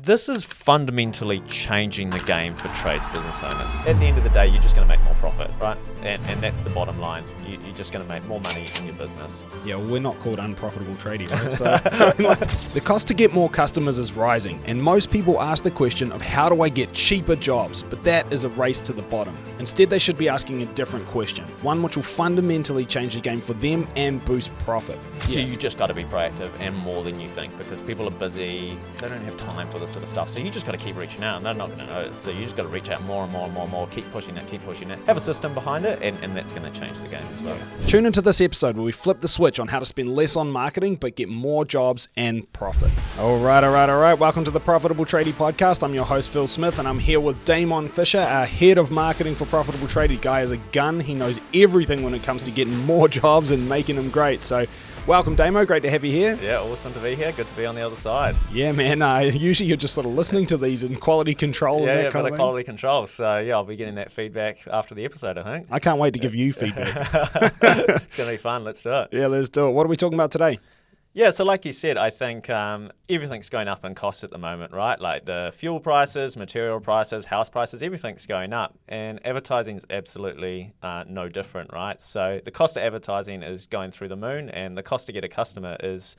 This is fundamentally changing the game for trades business owners. At the end of the day, you're just going to make more profit, right? And that's the bottom line. You're just going to make more money in your business. Yeah, well, we're not called unprofitable tradies, right? So the cost to get more customers is rising, and most people ask the question of how do I get cheaper jobs? But that is a race to the bottom. Instead, they should be asking a different question, one which will fundamentally change the game for them and boost profit. Yeah. You just got to be proactive and more than you think, because people are busy, they don't have time for this sort of stuff. So you just got to keep reaching out, and they're not going to notice. So you just got to reach out more and more and more and more, keep pushing it. Have a system behind it, and that's going to change the game as well. Yeah. Tune into this episode where we flip the switch on how to spend less on marketing but get more jobs and profit. All right. Welcome to the Profitable Tradie podcast. I'm your host, Phil Smith, and I'm here with Damon Fisher, our head of marketing for Profitable Tradie. Guy is a gun. He knows everything when it comes to getting more jobs and making them great. So welcome, Damo. Great to have you here. Yeah, awesome to be here. Good to be on the other side. Yeah, man. Usually you're just sort of listening to these in quality control. Yeah, and that kind of quality control. So yeah, I'll be getting that feedback after the episode, I think. I can't wait to give you feedback. It's going to be fun. Let's do it. Yeah, let's do it. What are we talking about today? Yeah, so like you said, I think everything's going up in cost at the moment, right? Like the fuel prices, material prices, house prices, everything's going up. And advertising is absolutely no different, right? So the cost of advertising is going through the moon, and the cost to get a customer is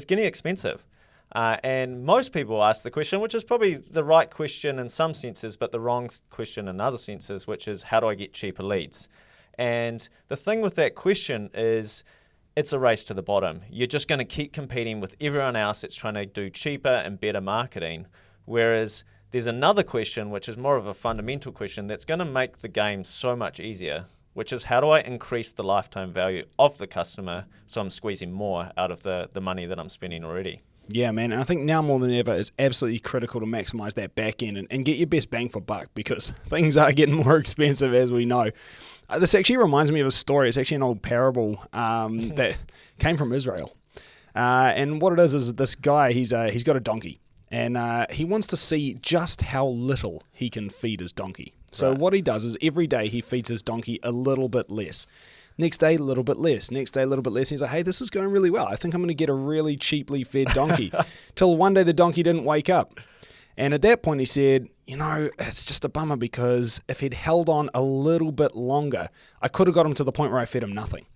getting expensive. And most people ask the question, which is probably the right question in some senses, but the wrong question in other senses, which is, how do I get cheaper leads? And the thing with that question is, it's a race to the bottom. You're just going to keep competing with everyone else that's trying to do cheaper and better marketing. Whereas there's another question, which is more of a fundamental question that's going to make the game so much easier, which is, how do I increase the lifetime value of the customer so I'm squeezing more out of the money that I'm spending already? Yeah, man, and I think now more than ever it's absolutely critical to maximize that back end and get your best bang for buck, because things are getting more expensive, as we know. This actually reminds me of a story. It's actually an old parable that came from Israel. And what it is this guy, he's got a donkey, and he wants to see just how little he can feed his donkey. So What he does is every day he feeds his donkey a little bit less. Next day, a little bit less. Next day, a little bit less. He's like, hey, this is going really well. I think I'm going to get a really cheaply fed donkey. Till one day the donkey didn't wake up. And at that point he said, it's just a bummer, because if he'd held on a little bit longer, I could have got him to the point where I fed him nothing.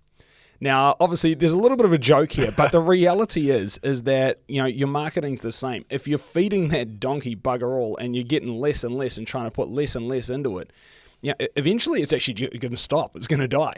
Now, obviously, there's a little bit of a joke here, but the reality is that, your marketing's the same. If you're feeding that donkey bugger all and you're getting less and less and trying to put less and less into it, eventually it's actually going to stop. It's going to die.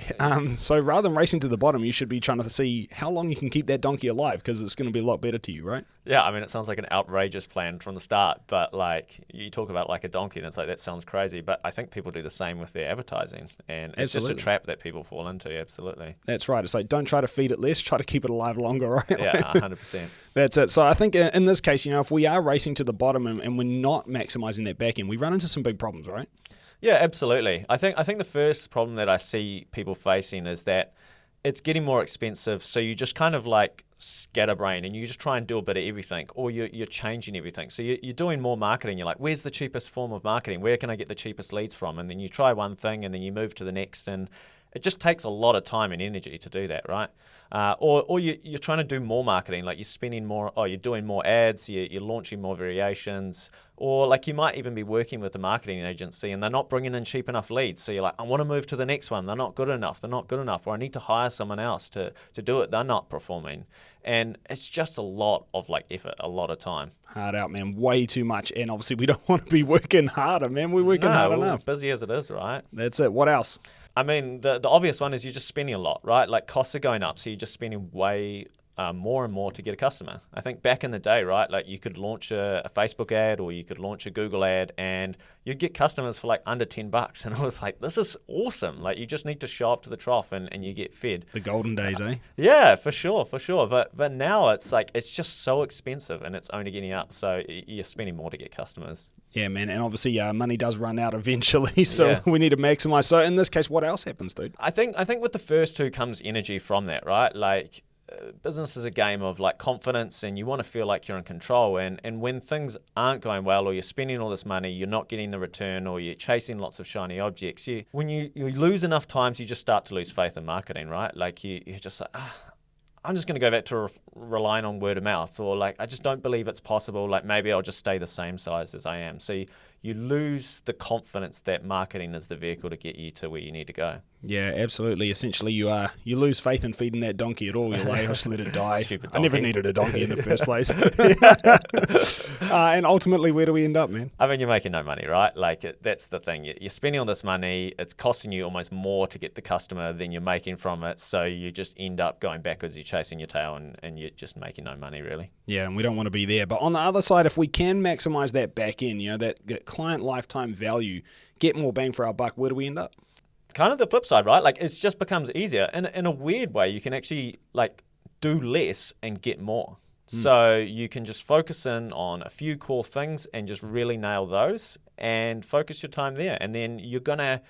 So rather than racing to the bottom, you should be trying to see how long you can keep that donkey alive, because it's going to be a lot better to you, right? Yeah, I mean, it sounds like an outrageous plan from the start, but like you talk about like a donkey and it's like, that sounds crazy, but I think people do the same with their advertising, and it's just a trap that people fall into. Absolutely. That's right. It's like, don't try to feed it less, try to keep it alive longer, right? Yeah, 100%. That's it. So I think in this case, if we are racing to the bottom and we're not maximizing that back end, we run into some big problems, right? Yeah, absolutely. I think the first problem that I see people facing is that it's getting more expensive, so you just kind of like scatterbrain and you just try and do a bit of everything, or you're changing everything. So you're doing more marketing. You're like, where's the cheapest form of marketing? Where can I get the cheapest leads from? And then you try one thing and then you move to the next, and it just takes a lot of time and energy to do that, right? Or you're trying to do more marketing, like you're spending more, or you're doing more ads, you're launching more variations, or like you might even be working with a marketing agency and they're not bringing in cheap enough leads. So you're like, I want to move to the next one. They're not good enough, or I need to hire someone else to do it. They're not performing. And it's just a lot of like effort, a lot of time. Hard out, man. Way too much. And obviously we don't want to be working harder, man. We're working hard enough. Busy as it is, right? That's it. What else? I mean, the obvious one is you're just spending a lot, right? Like costs are going up, so you're just spending way more and more to get a customer. I think back in the day, right, like you could launch a Facebook ad or you could launch a Google ad and you'd get customers for like under $10. And it was like, this is awesome. Like you just need to show up to the trough and you get fed. The golden days, eh? Yeah, for sure. But now it's like, it's just so expensive and it's only getting up. So you're spending more to get customers. Yeah, man. And obviously money does run out eventually. So we need to maximize. So in this case, what else happens, dude? I think with the first two comes energy from that, right? Like, business is a game of like confidence, and you want to feel like you're in control, and when things aren't going well, or you're spending all this money, you're not getting the return, or you're chasing lots of shiny objects, when you lose enough times, you just start to lose faith in marketing, right? Like you're just like, I'm just going to go back to relying on word of mouth, or like, I just don't believe it's possible. Like, maybe I'll just stay the same size as I am. So you lose the confidence that marketing is the vehicle to get you to where you need to go. Yeah, absolutely. Essentially, you lose faith in feeding that donkey at all. You're like, I'll just let it die. Stupid I never donkey. needed a donkey in the first place. And ultimately, where do we end up, man? I mean, you're making no money, right? Like, that's the thing. You're spending all this money. It's costing you almost more to get the customer than you're making from it. So you just end up going backwards. You're chasing your tail, and you're just making no money, really. Yeah, and we don't want to be there. But on the other side, if we can maximize that back end, that client lifetime value, get more bang for our buck, where do we end up? Kind of the flip side, right? Like, it just becomes easier. In a weird way, you can actually like do less and get more. So you can just focus in on a few core things and just really nail those and focus your time there. And then you're going to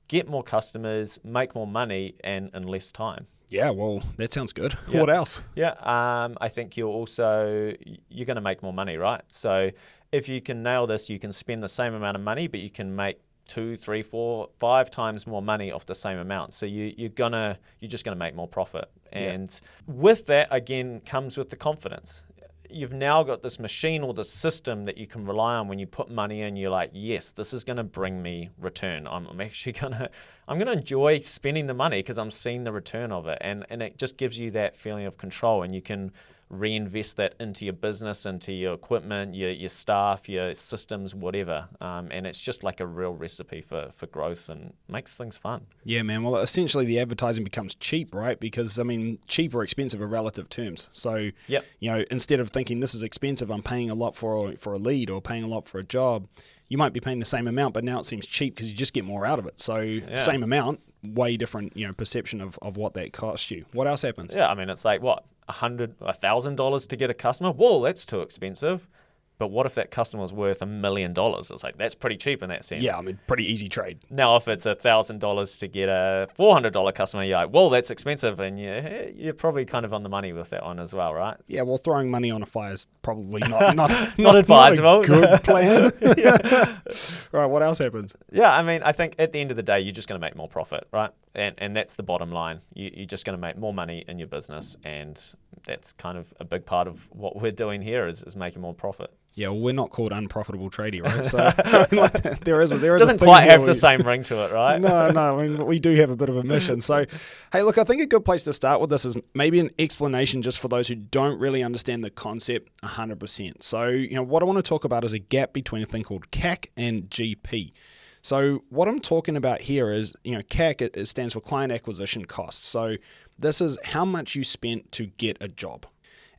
get more customers, make more money, and in less time. Yeah, well, that sounds good. Yeah. What else? Yeah, I think you're going to make more money, right? So if you can nail this, you can spend the same amount of money, but you can make 2, 3, 4, 5 times more money off the same amount. So you're just gonna make more profit. And with that, again, comes with the confidence. You've now got this machine or this system that you can rely on when you put money in. You're like, yes, this is gonna bring me return. I'm gonna enjoy spending the money because I'm seeing the return of it, and it just gives you that feeling of control, and you can reinvest that into your business, into your equipment, your staff, your systems, whatever. And it's just like a real recipe for growth and makes things fun. Yeah, man. Well, essentially the advertising becomes cheap, right? Because, I mean, cheap or expensive are relative terms. So, Yep. Instead of thinking this is expensive, I'm paying a lot for a lead or paying a lot for a job, you might be paying the same amount, but now it seems cheap because you just get more out of it. So same amount, way different, perception of what that costs you. What else happens? Yeah, I mean, it's like, what, $1,000 to get a customer? Whoa, that's too expensive. But what if that customer was worth $1 million? It's like, that's pretty cheap in that sense. Yeah, I mean, pretty easy trade. Now, if it's $1,000 to get a $400 customer, you're like, well, that's expensive. And you're probably kind of on the money with that one as well, right? Yeah, well, throwing money on a fire is probably not advisable. Not a good plan. Right, what else happens? Yeah, I mean, I think at the end of the day, you're just going to make more profit, right? And that's the bottom line. You're just going to make more money in your business, and that's kind of a big part of what we're doing here is making more profit. Yeah, well, we're not called unprofitable tradie, right? So there is doesn't quite have the same ring to it, right? No. I mean, we do have a bit of a mission. So, hey, look, I think a good place to start with this is maybe an explanation just for those who don't really understand the concept 100%. So, what I want to talk about is a gap between a thing called CAC and GP. So what I'm talking about here is, CAC, it stands for client acquisition costs. So this is how much you spent to get a job.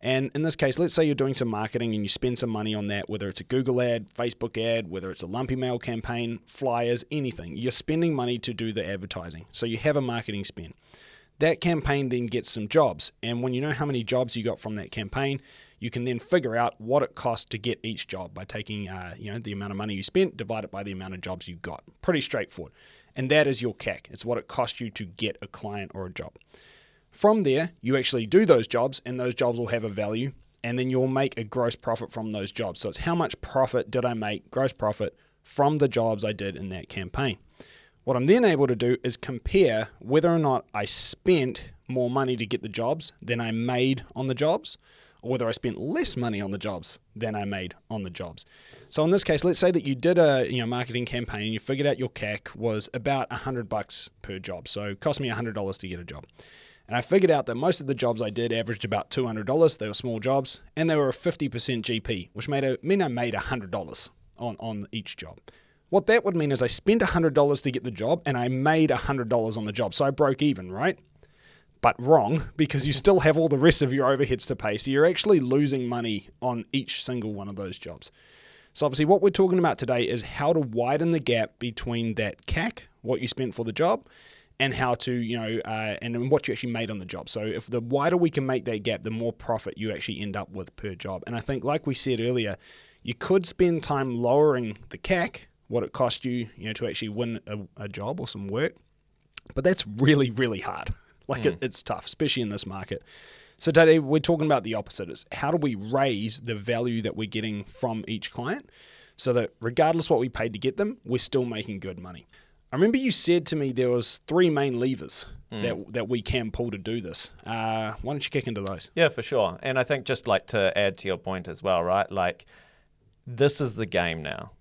And in this case, let's say you're doing some marketing and you spend some money on that, whether it's a Google ad, Facebook ad, whether it's a lumpy mail campaign, flyers, anything. You're spending money to do the advertising. So you have a marketing spend. That campaign then gets some jobs. And when you know how many jobs you got from that campaign, you can then figure out what it costs to get each job by taking the amount of money you spent, divide it by the amount of jobs you got. Pretty straightforward. And that is your CAC. It's what it costs you to get a client or a job. From there, you actually do those jobs, and those jobs will have a value, and then you'll make a gross profit from those jobs. So it's how much profit did I make, gross profit, from the jobs I did in that campaign. What I'm then able to do is compare whether or not I spent more money to get the jobs than I made on the jobs, or whether I spent less money on the jobs than I made on the jobs. So in this case, let's say that you did a marketing campaign and you figured out your CAC was about $100 per job. So it cost me $100 to get a job. And I figured out that most of the jobs I did averaged about $200. They were small jobs, and they were a 50% GP, which mean I made $100 on each job. What that would mean is I spent $100 to get the job, and I made $100 on the job. So I broke even, right? But wrong, because you still have all the rest of your overheads to pay. So you're actually losing money on each single one of those jobs. So obviously what we're talking about today is how to widen the gap between that CAC, what you spent for the job, and how to, and what you actually made on the job. So if the wider we can make that gap, the more profit you actually end up with per job. And I think, like we said earlier, you could spend time lowering the CAC, what it cost you, to actually win a job or some work. But that's really, really hard. It's tough, especially in this market. So today we're talking about the opposite. It's how do we raise the value that we're getting from each client so that regardless what we paid to get them, we're still making good money. I remember you said to me there was 3 main levers that we can pull to do this. Why don't you kick into those? Yeah, for sure. And I think just like to add to your point as well, right? Like, this is the game now.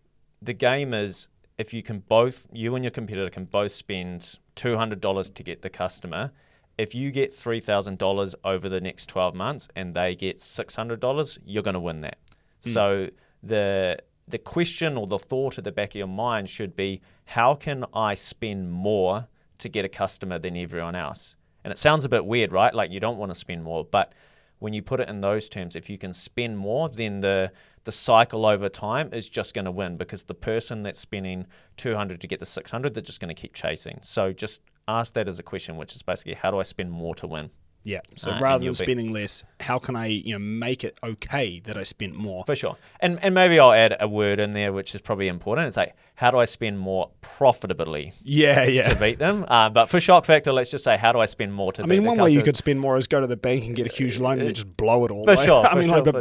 The game is if you can both, you and your competitor can both spend $200 to get the customer. If you get $3,000 over the next 12 months and they get $600, you're going to win that. So the question or the thought at the back of your mind should be, how can I spend more to get a customer than everyone else? And it sounds a bit weird, right? Like you don't want to spend more, but when you put it in those terms, if you can spend more, then the cycle over time is just going to win, because the person that's spending $200 to get the $600, they're just going to keep chasing. So just ask that as a question, which is basically, how do I spend more to win? Yeah. So rather than spending less, how can I make it okay that I spent more? For sure. And maybe I'll add a word in there which is probably important. It's like, how do I spend more profitably to beat them? But for shock factor, let's just say, how do I spend more to beat them? One way you could spend more is go to the bank and get a huge loan and then just blow it all. For sure.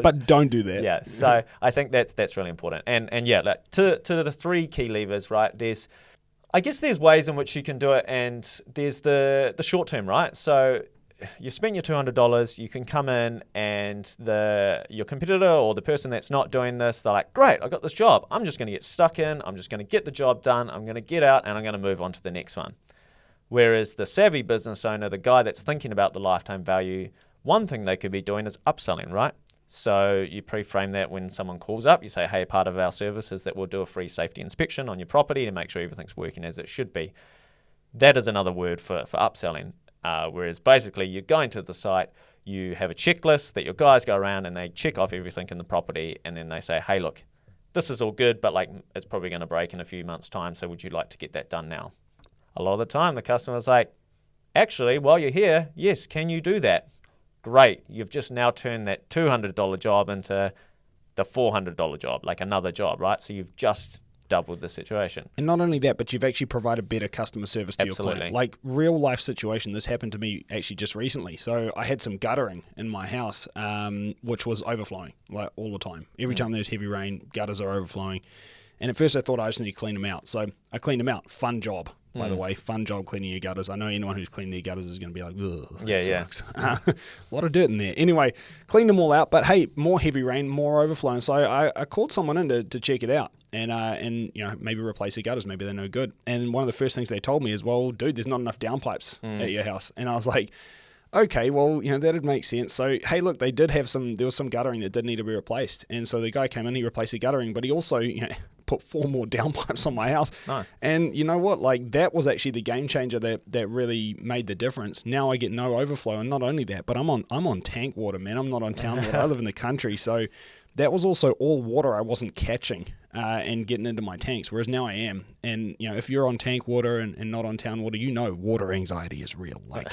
But don't do that. Yeah. So I think that's really important. And yeah, like to the 3 key levers, right? I guess there's ways in which you can do it, and there's the short term, right? So you spent your $200, you can come in and your competitor or the person that's not doing this, they're like, great, I got this job. I'm just going to get stuck in. I'm just going to get the job done. I'm going to get out and I'm going to move on to the next one. Whereas the savvy business owner, the guy that's thinking about the lifetime value, one thing they could be doing is upselling, right? So you pre-frame that when someone calls up, you say, hey, part of our service is that we'll do a free safety inspection on your property to make sure everything's working as it should be. That is another word for upselling. Whereas basically you're going to the site, you have a checklist that your guys go around and they check off everything in the property, and then they say, hey, look, this is all good, but like it's probably going to break in a few months' time, so would you like to get that done now? A lot of the time the customer's like, actually, while you're here, yes, can you do that? Great, you've just now turned that $200 job into the $400 job, like another job, right? So you've just doubled the situation. And not only that, but you've actually provided better customer service to your client. Like real life situation, this happened to me actually just recently. So I had some guttering in my house, which was overflowing like all the time. Every time there's heavy rain, gutters are overflowing. And at first I thought I just need to clean them out. So I cleaned them out. Fun job, by the way. Fun job cleaning your gutters. I know anyone who's cleaned their gutters is going to be like, ugh, that sucks. A lot of dirt in there. Anyway, cleaned them all out. But hey, more heavy rain, more overflowing. So I called someone in to check it out. And maybe replace the gutters. Maybe they're no good. And one of the first things they told me is, well, dude, there's not enough downpipes at your house. And I was like, okay, well, that'd make sense. So, hey, look, there was some guttering that did need to be replaced. And so the guy came in, he replaced the guttering, but he also, put 4 more downpipes on my house. Nice. And you know what? Like that was actually the game changer that really made the difference. Now I get no overflow. And not only that, but I'm on tank water, man. I'm not on town water. I live in the country. So that was also all water I wasn't catching and getting into my tanks, whereas now I am. And, if you're on tank water and not on town water, water anxiety is real. Like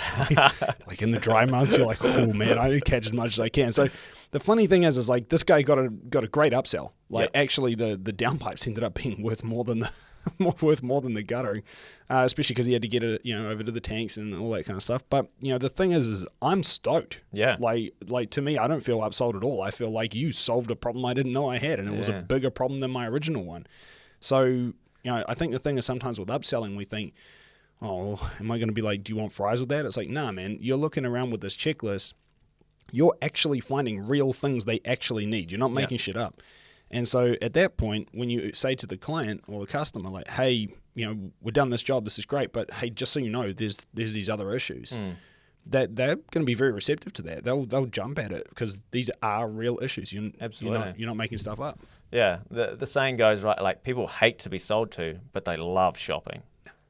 in the dry months, you're like, oh, man, I need to catch as much as I can. So the funny thing is like this guy got a great upsell. Like actually the downpipes ended up being worth more than the guttering, especially because he had to get it, over to the tanks and all that kind of stuff. But the thing is I'm stoked. Yeah. Like to me, I don't feel upsold at all. I feel like you solved a problem I didn't know I had, and it was a bigger problem than my original one. So I think the thing is sometimes with upselling, we think, oh, am I going to be like, do you want fries with that? It's like, nah, man. You're looking around with this checklist. You're actually finding real things they actually need. You're not making shit up. And so at that point, when you say to the client or the customer, like, hey, we've done this job, this is great, but hey, just so you know, there's these other issues, that they're going to be very receptive to that. They'll jump at it because these are real issues. Absolutely. You're not making stuff up. Yeah. The saying goes, right, like people hate to be sold to, but they love shopping.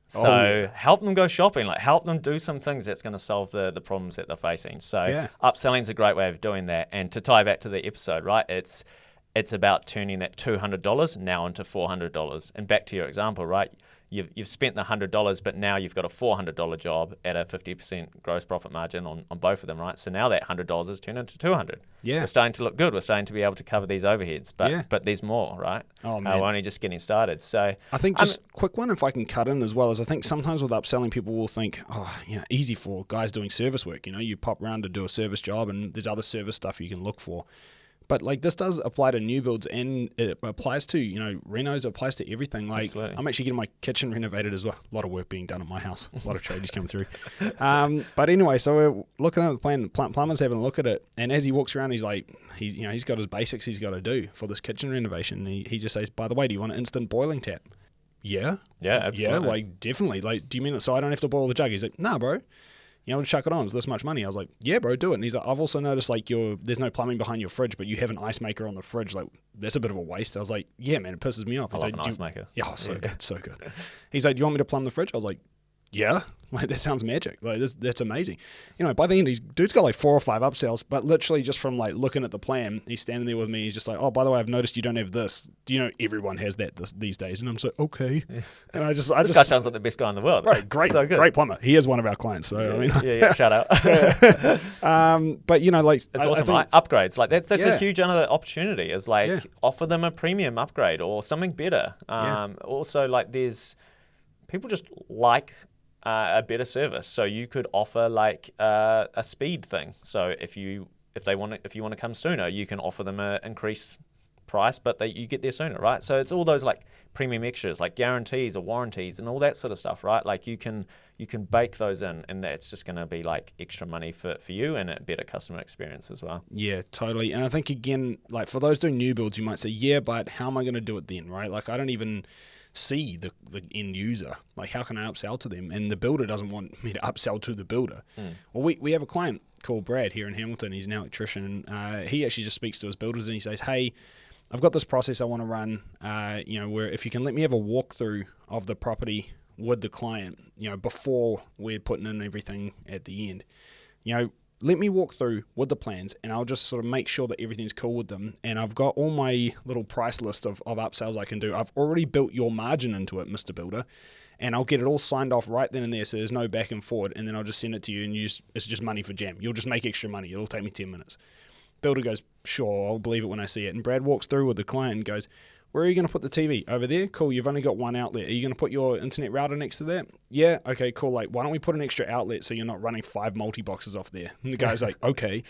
So help them go shopping, like help them do some things that's going to solve the problems that they're facing. So upselling is a great way of doing that. And to tie back to the episode, right, it's about turning that $200 now into $400. And back to your example, right? You've spent the $100, but now you've got a $400 job at a 50% gross profit margin on both of them, right? So now that $100 is turned into $200. Yeah. We're starting to look good. We're starting to be able to cover these overheads, but there's more, right? Oh, man. We're only just getting started. So I think just quick one, if I can cut in as well, is I think sometimes with upselling, people will think, easy for guys doing service work. You pop around to do a service job and there's other service stuff you can look for. But like this does apply to new builds, and it applies to renos. It applies to everything. Like Absolutely. I'm actually getting my kitchen renovated as well. A lot of work being done at my house. A lot of tradies coming through. But anyway, so we're looking at the plan. Plumber's having a look at it, and as he walks around, he's like, he's got his basics he's got to do for this kitchen renovation. He just says, by the way, do you want an instant boiling tap? Yeah, absolutely. Yeah, like definitely. Like, do you mean it so I don't have to boil the jug? He's like, nah, bro. Chuck it on. It's this much money. I was like, yeah, bro, do it. And he's like, I've also noticed like there's no plumbing behind your fridge, but you have an ice maker on the fridge. Like, that's a bit of a waste. I was like, yeah, man, it pisses me off. I love an ice maker. Yeah, good, so good. He's like, do you want me to plumb the fridge? I was like, yeah, like that sounds magic. Like that's amazing. By the end, dude's got like 4 or 5 upsells, but literally just from like looking at the plan, he's standing there with me. He's just like, oh, by the way, I've noticed you don't have this. Do you know everyone has that these days? And I'm so okay. Yeah. And I just this guy sounds like the best guy in the world. Right, great, so good. Great plumber. He is one of our clients. So I mean, yeah, shout out. But like it's awesome, right? Upgrades, like that's a huge another opportunity. Is like offer them a premium upgrade or something better. Also, like there's people just like a better service, so you could offer like a speed thing. So if you want to come sooner, you can offer them an increased price, but you get there sooner, right? So it's all those like premium extras, like guarantees or warranties and all that sort of stuff, right? Like you can bake those in, and that's just going to be like extra money for you and a better customer experience as well. Yeah, totally. And I think again, like for those doing new builds, you might say, yeah, but how am I going to do it then, right? Like I don't even see the end user. Like how can I upsell to them? And the builder doesn't want me to upsell to the builder. Well, we have a client called Brad here in Hamilton. He's an electrician, and he actually just speaks to his builders and he says, hey, I've got this process I want to run, where if you can let me have a walkthrough of the property with the client, before we're putting in everything at the end, let me walk through with the plans and I'll just sort of make sure that everything's cool with them. And I've got all my little price list of upsells I can do. I've already built your margin into it, Mr. Builder, and I'll get it all signed off right then and there so there's no back and forward, and then I'll just send it to you and it's just money for jam. You'll just make extra money. It'll take me 10 minutes. Builder goes, sure, I'll believe it when I see it. And Brad walks through with the client and goes, where are you going to put the TV? Over there? Cool, you've only got one outlet. Are you going to put your internet router next to that? Yeah, okay, cool. Like, why don't we put an extra outlet so you're not running 5 multi-boxes off there? And the guy's like, okay.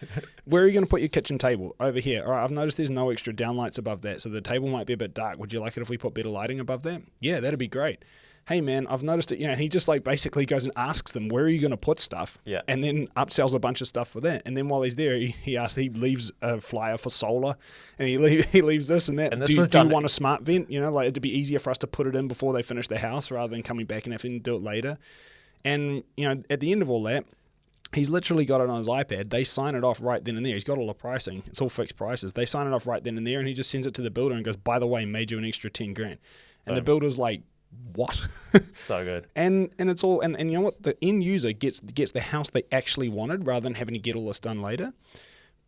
Where are you going to put your kitchen table? Over here. All right, I've noticed there's no extra downlights above that, so the table might be a bit dark. Would you like it if we put better lighting above that? Yeah, that'd be great. Hey man, I've noticed it, he just like basically goes and asks them, where are you going to put stuff? Yeah. And then upsells a bunch of stuff for that. And then while he's there, he leaves a flyer for solar, and he leaves this and that. And this do was you want a smart vent? Like it'd be easier for us to put it in before they finish the house rather than coming back and having to do it later. And, at the end of all that, he's literally got it on his iPad. They sign it off right then and there. He's got all the pricing. It's all fixed prices. They sign it off right then and there, and he just sends it to the builder and goes, by the way, made you an extra 10 grand. And the builder's like, what? So good. And it's all, and you know what? The end user gets the house they actually wanted rather than having to get all this done later.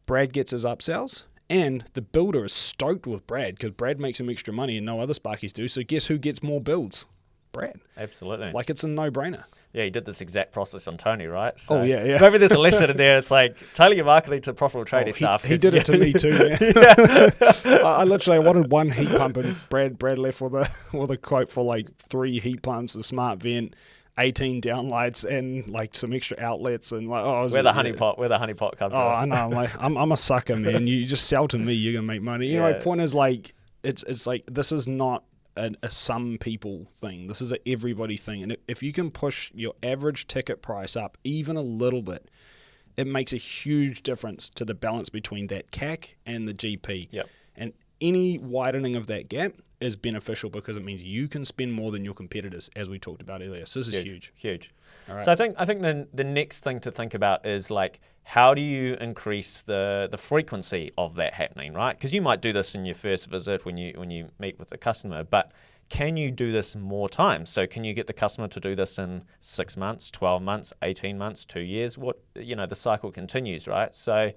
Brad gets his upsells, and the builder is stoked with Brad because Brad makes him extra money and no other Sparkies do. So guess who gets more builds? Brad. Absolutely. Like it's a no-brainer. Yeah, he did this exact process on Tony, right? So yeah. Maybe there's a lesson in there. It's like tailor your marketing to profitable tradie stuff. He did it to me too, man. I wanted one heat pump, and Brad left with a quote for like 3 heat pumps, a smart vent, 18 downlights, and like some extra outlets, and like where the honeypot comes. I know. I'm a sucker, man. You just sell to me, you're gonna make money. My point is like it's like this is not a some people thing. This is a everybody thing. And if you can push your average ticket price up even a little bit, it makes a huge difference to the balance between that CAC and the GP. Yep. And any widening of that gap is beneficial because it means you can spend more than your competitors, as we talked about earlier. So this is huge. All right. So I think the next thing to think about is like, how do you increase the frequency of that happening, right? Because you might do this in your first visit when you meet with the customer, but can you do this more times? So can you get the customer to do this in 6 months, 12 months, 18 months, 2 years? The cycle continues, right? So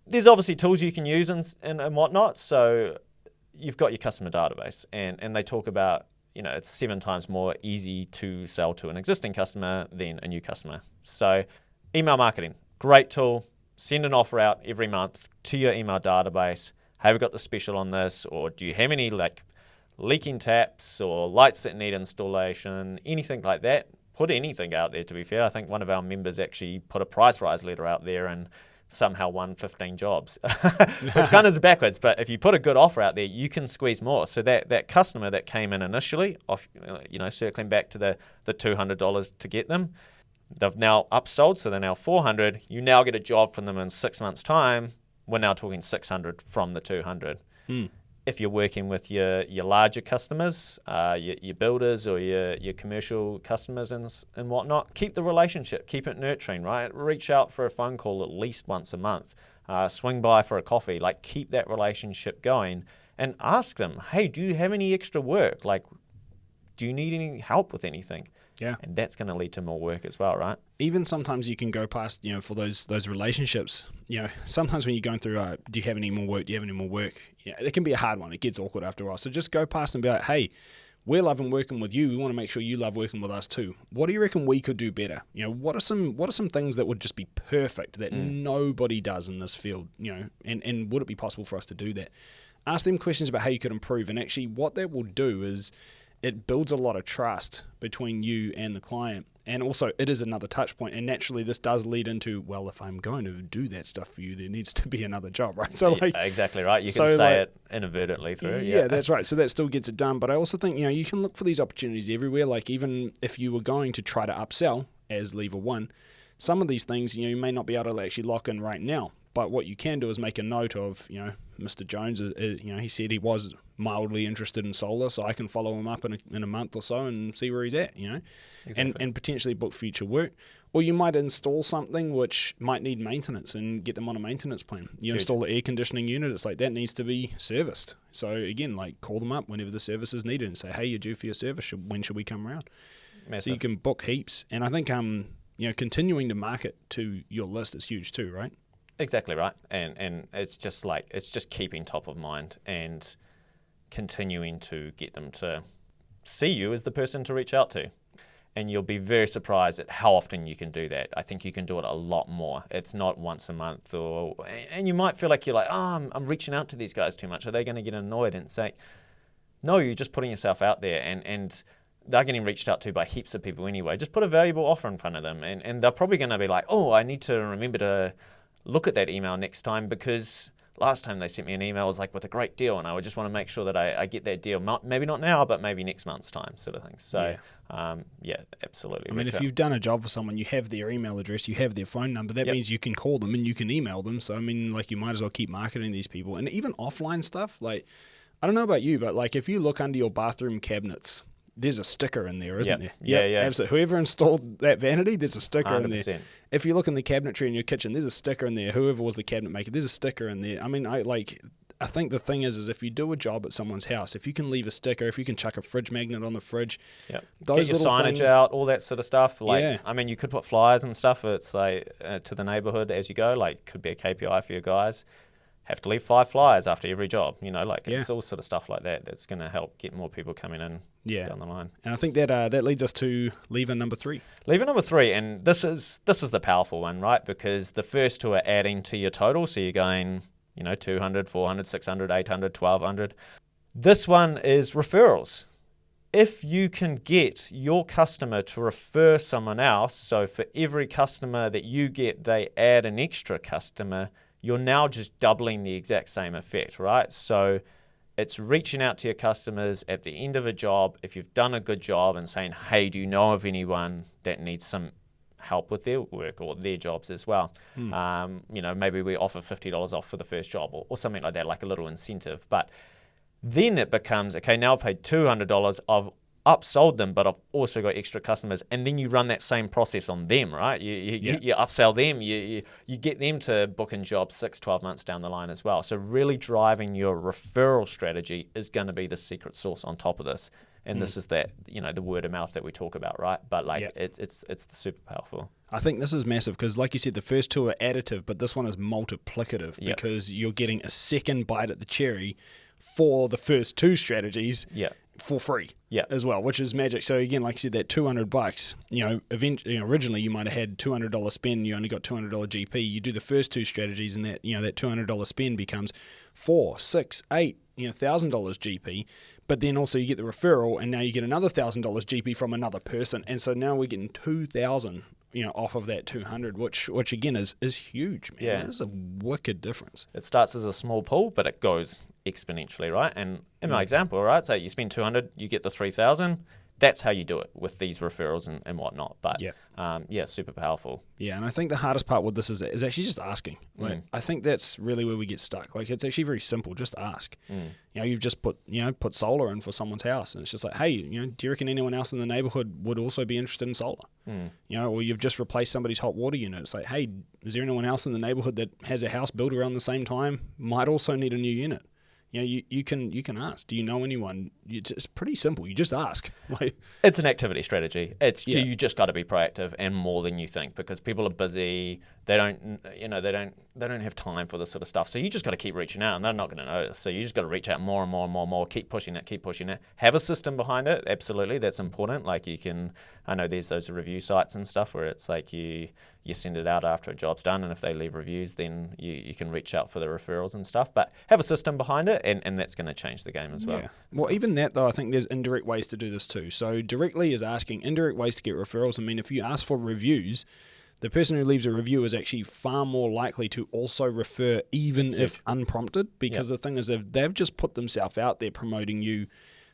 there's obviously tools you can use and whatnot. So you've got your customer database, and they talk about, it's 7 times more easy to sell to an existing customer than a new customer. So email marketing. Great tool. Send an offer out every month to your email database. Have we got the special on this? Or do you have any like leaking taps or lights that need installation? Anything like that. Put anything out there, to be fair. I think one of our members actually put a price rise letter out there, and somehow won 15 jobs, which kind of is backwards. But if you put a good offer out there, you can squeeze more. So that customer that came in initially, off, circling back to the $200 to get them, they've now upsold, so they're now $400. You now get a job from them in 6 months' time. We're now talking $600 from the $200. If you're working with your larger customers, your builders or your commercial customers and whatnot, keep the relationship, keep it nurturing, right? Reach out for a phone call at least once a month. Swing by for a coffee. Like, keep that relationship going and ask them, hey, do you have any extra work? Like, do you need any help with anything? Yeah. And that's going to lead to more work as well, right? Even sometimes you can go past, for those relationships, sometimes when you're going through, do you have any more work? Do you have any more work? It can be a hard one. It gets awkward after a while. So just go past and be like, hey, we're loving working with you. We want to make sure you love working with us too. What do you reckon we could do better? What are some things that would just be perfect that nobody does in this field? And would it be possible for us to do that? Ask them questions about how you could improve. And actually what that will do is it builds a lot of trust between you and the client. And also, it is another touch point. And naturally, this does lead into, well, if I'm going to do that stuff for you, there needs to be another job, right? So, exactly right. You can say it inadvertently through. Yeah, that's right. So that still gets it done. But I also think, you can look for these opportunities everywhere. Like, even if you were going to try to upsell as lever one, some of these things, you may not be able to actually lock in right now. But what you can do is make a note of, Mr. Jones, he said he was mildly interested in solar, so I can follow him up in a month or so and see where he's at, Exactly. and potentially book future work. Or you might install something which might need maintenance and get them on a maintenance plan. You install an air conditioning unit, it's like that needs to be serviced. So again, like, call them up whenever the service is needed and say, hey, you're due for your service. When should we come around? Massive. So you can book heaps. And I think continuing to market to your list is huge too, right? Exactly right. And it's just keeping top of mind and continuing to get them to see you as the person to reach out to. And you'll be very surprised at how often you can do that. I think you can do it a lot more. It's not once a month, and you might feel like you're like, oh, I'm reaching out to these guys too much. Are they going to get annoyed? And say, no, you're just putting yourself out there, and they're getting reached out to by heaps of people anyway. Just put a valuable offer in front of them, and they're probably going to be like, oh, I need to remember to look at that email next time, because last time they sent me an email, it was like with a great deal, and I would just want to make sure that I get that deal. Maybe not now, but maybe next month's time, sort of thing. So, absolutely. I mean, if you've done a job for someone, you have their email address, you have their phone number, that means you can call them and you can email them. So, I mean, like, you might as well keep marketing these people. And even offline stuff, like, I don't know about you, but like, if you look under your bathroom cabinets, there's a sticker in there, isn't there? Yeah. Absolutely. Whoever installed that vanity, there's a sticker 100%. in there. If you look in the cabinetry in your kitchen, there's a sticker in there. Whoever was the cabinet maker, there's a sticker in there. I mean, I think the thing is if you do a job at someone's house, if you can leave a sticker, if you can chuck a fridge magnet on the fridge, those get your signage out, all that sort of stuff. Like, I mean, you could put flyers and stuff. It's like to the neighborhood as you go. Like, could be a KPI for your guys. Have to leave 5 flyers after every job. It's all sort of stuff like that that's going to help get more people coming in down the line. And I think that leads us to lever number 3. Lever number 3, and this is the powerful one, right? Because the first 2 are adding to your total, so you're going, 200, 400, 600, 800, 1200. This one is referrals. If you can get your customer to refer someone else, so for every customer that you get, they add an extra customer, you're now just doubling the exact same effect, right? So it's reaching out to your customers at the end of a job, if you've done a good job, and saying, hey, do you know of anyone that needs some help with their work or their jobs as well? Maybe we offer $50 off for the first job or something like that, like a little incentive. But then it becomes, okay, now I've paid $200, I've upsold them, but I've also got extra customers, and then you run that same process on them, right? You upsell them, you get them to book in jobs 6-12 months down the line as well. So really driving your referral strategy is going to be the secret sauce on top of this, and this is that the word of mouth that we talk about, right? But it's super powerful. I think this is massive because, like you said, the first 2 are additive, but this one is multiplicative because you're getting a second bite at the cherry for the first 2 strategies. For free as well, which is magic. So again, like you said, that $200, originally you might have had $200 spend, you only got $200 GP. You do the first 2 strategies, and that that $200 spend becomes $4, $6, $8, $1,000 GP. But then also you get the referral, and now you get another $1,000 GP from another person, and so now we're getting $2,000 off of that 200, which again is huge, man. Yeah. This is a wicked difference. It starts as a small pool, but it goes exponentially, right? And in my example, right, so you spend 200, you get the 3,000. That's how you do it with these referrals and whatnot. But super powerful. Yeah, and I think the hardest part with this is actually just asking. Like, I think that's really where we get stuck. Like, it's actually very simple. Just ask. You've just put solar in for someone's house, and it's just like, hey, do you reckon anyone else in the neighborhood would also be interested in solar? Or you've just replaced somebody's hot water unit. It's like, hey, is there anyone else in the neighborhood that has a house built around the same time, might also need a new unit? You can ask. Do you know anyone? It's pretty simple. You just ask. It's an activity strategy. You just got to be proactive and more than you think, because people are busy. They don't have time for this sort of stuff. So you just got to keep reaching out, and they're not going to notice. So you just got to reach out more and more and more and more. Keep pushing it. Have a system behind it. Absolutely, that's important. Like I know there's those review sites and stuff where it's like you send it out after a job's done, and if they leave reviews, then you can reach out for the referrals and stuff. But have a system behind it, and that's going to change the game as well. Yeah. Well, even that though, I think there's indirect ways to do this too. So directly is asking, indirect ways to get referrals. I mean, if you ask for reviews, the person who leaves a review is actually far more likely to also refer, even if unprompted, because the thing is they've just put themselves out there promoting you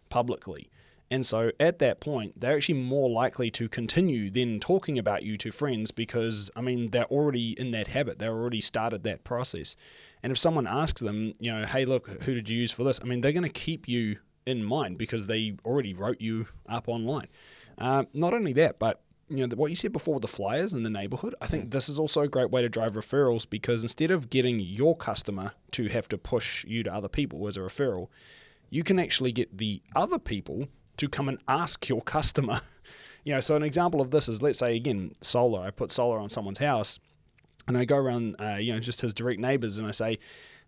publicly. And so at that point, they're actually more likely to continue then talking about you to friends because, I mean, they're already in that habit. They've already started that process. And if someone asks them, hey, look, who did you use for this? I mean, they're going to keep you in mind because they already wrote you up online. Not only that, but what you said before with the flyers in the neighborhood, I think this is also a great way to drive referrals, because instead of getting your customer to have to push you to other people as a referral, you can actually get the other people to come and ask your customer. So an example of this is, let's say, again, solar. I put solar on someone's house, and I go around, just his direct neighbors, and I say,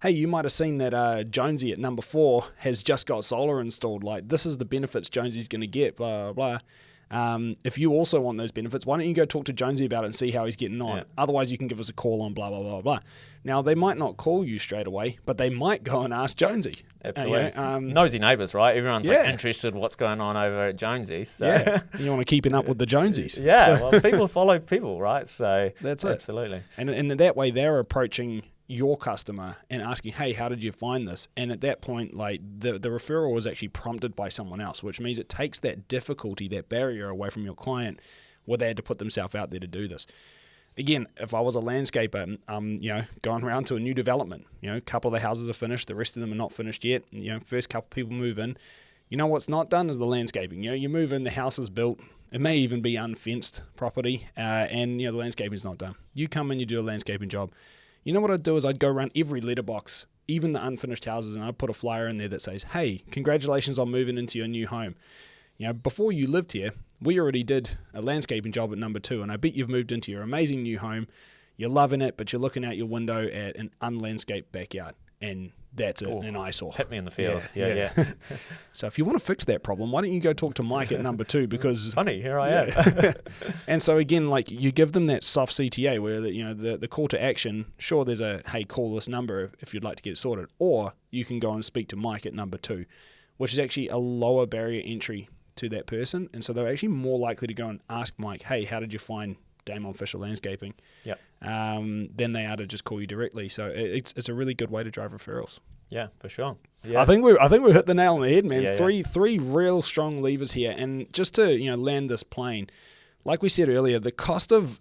hey, you might have seen that Jonesy at number 4 has just got solar installed. Like, this is the benefits Jonesy's going to get, blah, blah, blah. If you also want those benefits, why don't you go talk to Jonesy about it and see how he's getting on? Otherwise, you can give us a call on blah, blah, blah, blah. Now, they might not call you straight away, but they might go and ask Jonesy. Absolutely. Nosy neighbours, right? Everyone's interested in what's going on over at Jonesy's. So. Yeah, you want to keep up with the Jonesies. Well, people follow people, right? So that's it. Absolutely. And in that way, they're approaching your customer and asking, hey, how did you find this? And at that point, like the referral was actually prompted by someone else, which means it takes that difficulty, that barrier away from your client where they had to put themselves out there to do this. Again, if I was a landscaper, going around to a new development, a couple of the houses are finished, the rest of them are not finished yet. First couple people move in. What's not done is the landscaping. You move in, the house is built. It may even be unfenced property, and the landscaping is not done. You come in, you do a landscaping job. What I'd do is I'd go around every letterbox, even the unfinished houses, and I'd put a flyer in there that says, hey, congratulations on moving into your new home. Before you lived here, we already did a landscaping job at number 2, and I bet you've moved into your amazing new home. You're loving it, but you're looking out your window at an unlandscaped backyard, and that's it, an eyesore. Hit me in the feels. Yeah. So if you want to fix that problem, why don't you go talk to Mike at number 2? Because funny, here I am. And so again, like, you give them that soft CTA where the call to action. Sure, there's a hey, call this number if you'd like to get it sorted, or you can go and speak to Mike at number 2, which is actually a lower barrier entry to that person, and so they're actually more likely to go and ask Mike, hey, how did you find Damon Fisher Landscaping? Than they are to just call you directly. So it's a really good way to drive referrals. Yeah, for sure. Yeah. I think we hit the nail on the head, man. Three real strong levers here, and just to land this plane, like we said earlier, the cost of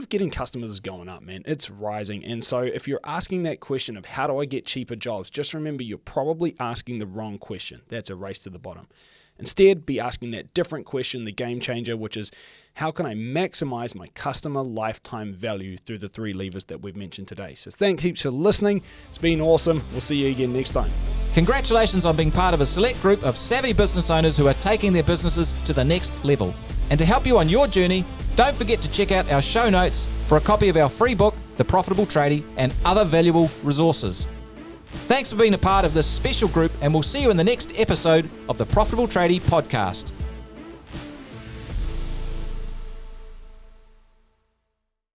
getting customers is going up, man. It's rising, and so if you're asking that question of how do I get cheaper jobs, just remember you're probably asking the wrong question. That's a race to the bottom. Instead, be asking that different question, the game changer, which is how can I maximize my customer lifetime value through the 3 levers that we've mentioned today. So thank you for listening. It's been awesome. We'll see you again next time. Congratulations on being part of a select group of savvy business owners who are taking their businesses to the next level. And to help you on your journey, don't forget to check out our show notes for a copy of our free book, The Profitable Tradie, and other valuable resources. Thanks for being a part of this special group, and we'll see you in the next episode of the Profitable Tradie podcast.